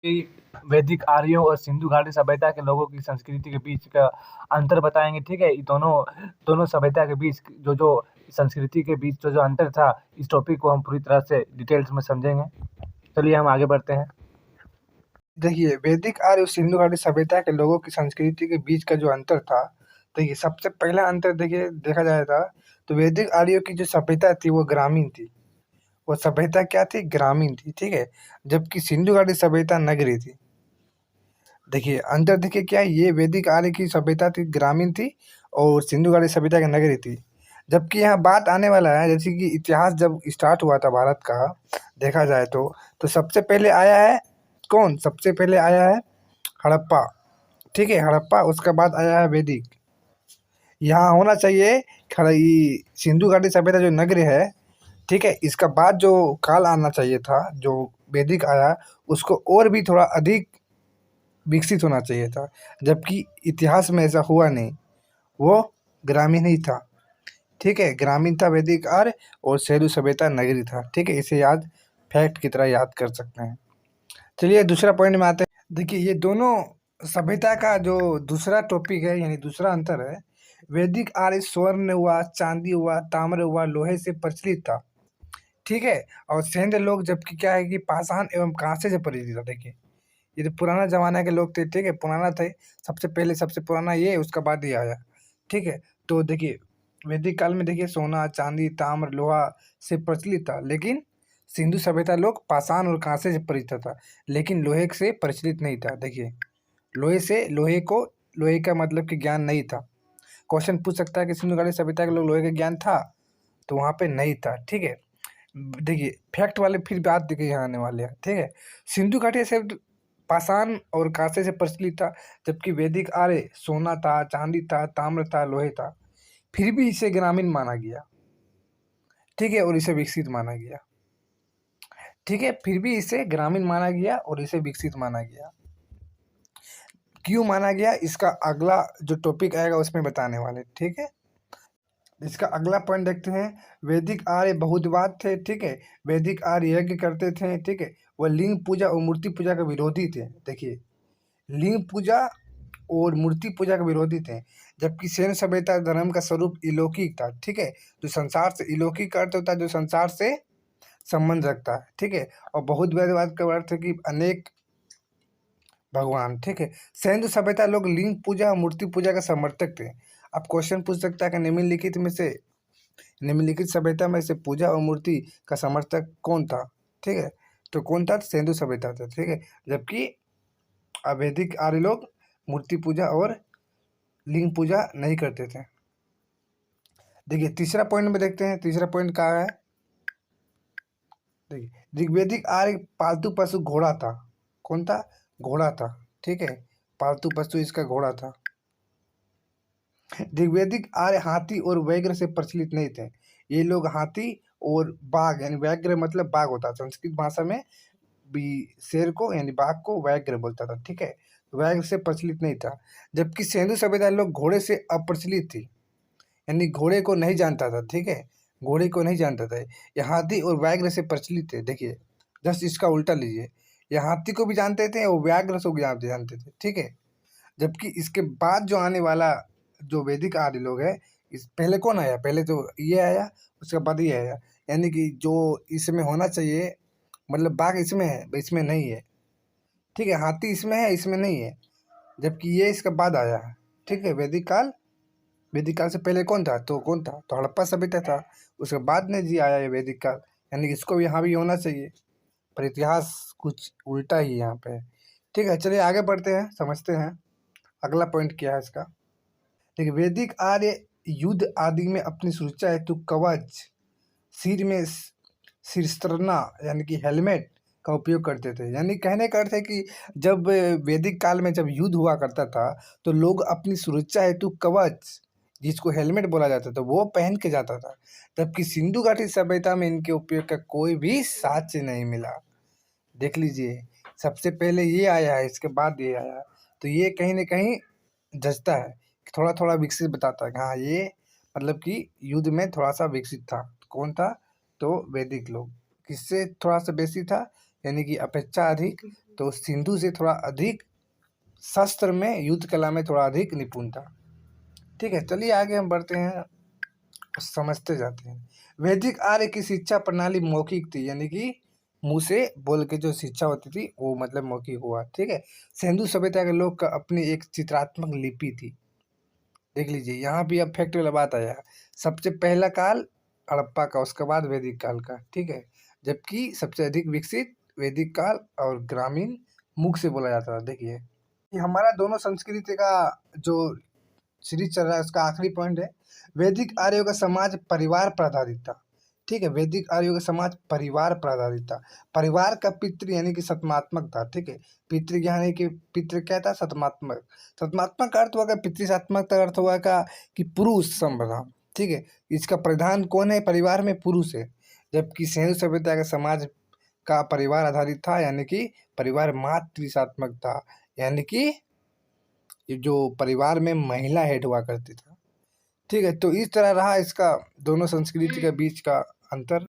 कि वैदिक आर्यों और सिंधु घाटी सभ्यता के लोगों की संस्कृति के बीच का अंतर बताएंगे। ठीक है, ये दोनों दोनों सभ्यता के बीच जो जो संस्कृति के बीच जो जो अंतर था, इस टॉपिक को हम पूरी तरह से डिटेल्स में समझेंगे। चलिए हम आगे बढ़ते हैं। देखिए, वैदिक आर्य और सिंधु घाटी सभ्यता के लोगों की संस्कृति के बीच का जो अंतर था, देखिए सबसे पहला अंतर देखिए देखा जाए था, तो वैदिक आर्यों की जो सभ्यता थी वो ग्रामीण थी। वो सभ्यता क्या थी? ग्रामीण थी, ठीक है? जबकि सिंधु घाटी सभ्यता नगरीय थी। देखिए अंतर देखिए क्या है, ये वैदिक आर्य की सभ्यता थी ग्रामीण थी और सिंधु घाटी सभ्यता की नगरीय थी। जबकि यहाँ बात आने वाला है, जैसे कि इतिहास जब स्टार्ट हुआ था भारत का, देखा जाए तो सबसे पहले आया है कौन? सबसे पहले आया है हड़प्पा, ठीक है? हड़प्पा, उसके बाद आया है वैदिक। यहाँ होना चाहिए सिंधु घाटी सभ्यता जो नगरीय है, ठीक है? इसका बाद जो काल आना चाहिए था, जो वैदिक आया, उसको और भी थोड़ा अधिक विकसित होना चाहिए था। जबकि इतिहास में ऐसा हुआ नहीं, वो ग्रामीण ही था, ठीक है? ग्रामीण था वैदिक आर्य और सिंधु सभ्यता नगरी था, ठीक है? इसे याद फैक्ट की तरह याद कर सकते हैं। चलिए दूसरा पॉइंट में आते हैं। देखिए ये दोनों सभ्यता का जो दूसरा टॉपिक है, यानी दूसरा अंतर है, वैदिक आर्य स्वर्ण हुआ, चांदी हुआ, ताम्र हुआ, लोहे से प्रचलित था, ठीक है? और सेंध लोग जबकि क्या है कि पाषाण एवं कांसे से परिचित था। देखिए ये तो पुराना जमाना के लोग थे, ठीक है? पुराना थे, सबसे पहले सबसे पुराना ये, उसका बाद ये आया, ठीक है? तो देखिए वैदिक काल में देखिए सोना, चांदी, ताम्र, लोहा से प्रचलित था, लेकिन सिंधु सभ्यता लोग पाषाण और कांसे से परिचित था, लेकिन लोहे से प्रचलित नहीं था। देखिए लोहे का मतलब कि ज्ञान नहीं था। क्वेश्चन पूछ सकता है कि सिंधु घाटी सभ्यता के लोग लोहे का ज्ञान था, तो वहाँ पे नहीं था, ठीक है? देखिए फैक्ट वाले फिर बात देखिए यहाँ आने वाले हैं, ठीक है? सिंधु घाटी से पाषाण और कांसे से प्रचलित था, जबकि वैदिक आर्य सोना था, चांदी था, ताम्र था, लोहे था। फिर भी इसे ग्रामीण माना गया, ठीक है? और इसे विकसित माना गया, ठीक है? फिर भी इसे ग्रामीण माना गया और इसे विकसित माना गया। क्यों माना गया, इसका अगला जो टॉपिक आएगा उसमें बताने वाले, ठीक है? इसका अगला पॉइंट देखते हैं। वैदिक आर्य बहुतवाद थे, ठीक है? वैदिक आर्य यज्ञ करते थे, ठीक है? वह लिंग पूजा और मूर्ति पूजा के विरोधी थे। देखिए लिंग पूजा और मूर्ति पूजा के विरोधी थे, जबकि सेन सभ्यता धर्म का स्वरूप अलौकिक था, ठीक है? जो संसार से, अलौकिक का अर्थ होता है जो संसार से संबंध रखता है, ठीक है? और बहुत वैदवाद का अर्थ है कि अनेक भगवान, ठीक है? सैन्य सभ्यता लोग लिंग पूजा और मूर्ति पूजा का समर्थक थे। अब क्वेश्चन पूछ सकता है कि निम्नलिखित सभ्यता में से पूजा और मूर्ति का समर्थक कौन था, ठीक है? तो कौन था? सिंधु सभ्यता था, ठीक है? जबकि वैदिक आर्य लोग मूर्ति पूजा और लिंग पूजा नहीं करते थे। देखिए तीसरा पॉइंट में देखते हैं, तीसरा पॉइंट क्या है? देखिए ऋग्वेदिक आर्य पालतू पशु घोड़ा था। कौन था? घोड़ा था, ठीक है? पालतू पशु इसका घोड़ा था। ऋग्वेदिक आर्य हाथी और व्याघ्र से प्रचलित नहीं थे। ये लोग हाथी और बाघ, यानी व्याघ्र मतलब बाघ होता है संस्कृत भाषा में, भी शेर को यानी बाघ को व्याघ्र बोलता था, ठीक है? व्याघ्र से प्रचलित नहीं था। जबकि सिंधु सभ्यता लोग घोड़े से अप्रचलित थी, यानी घोड़े को नहीं जानता था, ठीक है? घोड़े को नहीं जानता था। ये हाथी और व्याघ्र से प्रचलित थे। देखिए जस्ट इसका उल्टा लीजिए, ये हाथी को भी जानते थे और व्याघ्र को भी जानते थे, ठीक है? जबकि इसके बाद जो आने वाला जो वैदिक आर्य लोग है, इस पहले कौन आया? पहले तो ये आया, उसके बाद ये आया, यानी कि जो इसमें होना चाहिए, मतलब बाघ इसमें है, इसमें नहीं है, ठीक है? हाथी इसमें है, इसमें नहीं है, जबकि ये इसके बाद आया है, ठीक है? वैदिक काल से पहले कौन था? तो कौन था? तो हड़प्पा सभ्यता था। उसके बाद में जी आया ये वैदिक काल, यानी कि इसको भी यहाँ भी होना चाहिए, पर इतिहास कुछ उल्टा ही यहाँ पे है, ठीक है? चलिए आगे बढ़ते हैं, समझते हैं अगला पॉइंट क्या है इसका। देखिए वैदिक आर्य युद्ध आदि में अपनी सुरक्षा हेतु कवच, सिर में सिरस्त्रना यानी कि हेलमेट का उपयोग करते थे। यानी कहने का अर्थ है कि जब वैदिक काल में जब युद्ध हुआ करता था, तो लोग अपनी सुरक्षा हेतु कवच, जिसको हेलमेट बोला जाता था, वो पहन के जाता था। जबकि सिंधु घाटी सभ्यता में इनके उपयोग का कोई भी साक्ष्य नहीं मिला। देख लीजिए सबसे पहले ये आया है, इसके बाद ये आया है, तो ये कहीं ना कहीं जचता है, थोड़ा थोड़ा विकसित बताता है कि हाँ ये मतलब कि युद्ध में थोड़ा सा विकसित था। कौन था? तो वैदिक लोग। किससे थोड़ा सा बेसी था? यानी कि अपेक्षा अधिक, तो सिंधु से थोड़ा अधिक शस्त्र में, युद्ध कला में थोड़ा अधिक निपुण था। ठीक है, चलिए आगे हम बढ़ते हैं, समझते जाते हैं। वैदिक आर्य की शिक्षा प्रणाली मौखिक थी, यानी कि मुंह से बोल के जो शिक्षा होती थी वो मतलब मौखिक हुआ। ठीक है, सिंधु सभ्यता के लोग का अपनी एक चित्रात्मक लिपि थी। देख लीजिए, यहाँ भी अब फैक्ट वाला बात आया। सबसे पहला काल हड़प्पा का, उसके बाद वैदिक काल का। ठीक है, जबकि सबसे अधिक विकसित वैदिक काल और ग्रामीण मुख से बोला जाता था। देखिए, ये हमारा दोनों संस्कृति का जो सीरीज चल रहा है उसका आखिरी पॉइंट है। वैदिक आर्यों का समाज परिवार पर आधारित था। ठीक है, वैदिक आर्यों का समाज परिवार पर आधारित था। परिवार का पितृ यानी कि सतमात्मक था। ठीक है, पितृ यानी कि पितृ क्या था? सतमात्मक। सतमात्मक का अर्थ हुआ, पितृसात्मक का अर्थ हुआ का कि पुरुष संबंध। ठीक है, इसका प्रधान कौन है? परिवार में पुरुष है। जबकि सिंधु सभ्यता का समाज का परिवार आधारित था, यानी कि परिवार मातृसात्मक था, यानी कि ये जो परिवार में महिला हेड हुआ करती था। ठीक है, तो इस तरह रहा इसका दोनों संस्कृति के बीच का अंतर।